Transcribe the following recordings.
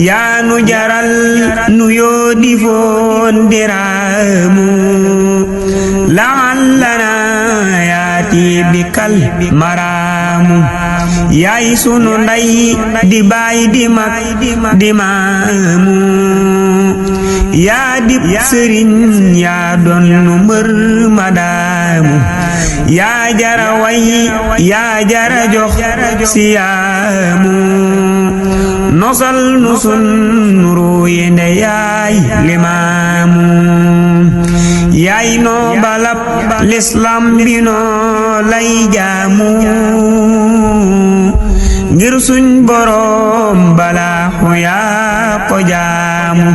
yaa nu jaral nu yoo di foon diraamu la'allana yaati bikal maraamu yaay sunu nday di baay di mag di maamu yaa dib sëriñ yaa doon nu mbër ma daamu yaa jara way yaa jara jox siyaamu nosal nu sun nuru yende yaay limaamu yaay noo balab l'islam bi noo lay jaamu ngir suñ boroom balaaxu yaa ko jaamu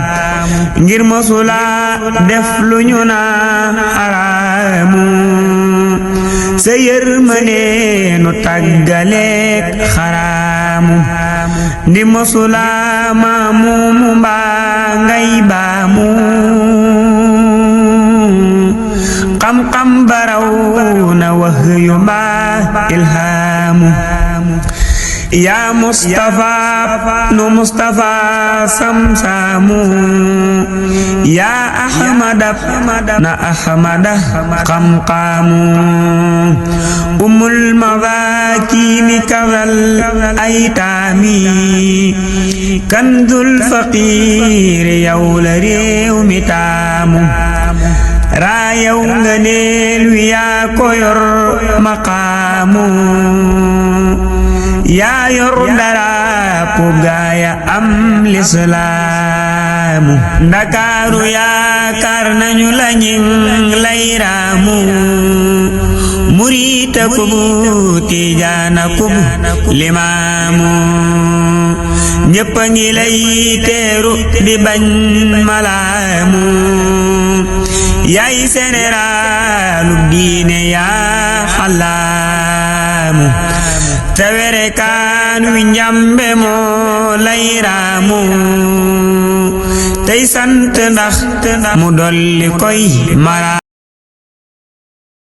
ngir mosula def lu ñu naan xaraamu sa yërmande nu tàggaleek xaraamu ndi mosula maamumu mbaa ngay baamu xam-xam baraw na wax yu mbaa ilhaamu yaa Mustafa nu Mustafa samsaamu yaa Ahmada na Ahmada xam-xamu umul mawaakiini kawal aytaami kanzul faqiir yow la réew mi taamu raayaw nga neel wi yaa ko yor maqaamu yaa yor daraapu gaaya am lislaamu ndakaaru yaakaar nañu la ñing lay raamu muriita kubu tijaana kubu limaamu ñépp a ngi lay teeru di bañ malaamu yaay sénéralu diine yaa xalaamu tawere kaan wi njambe moo lay raamu tey sant ndax mu dolli koy mara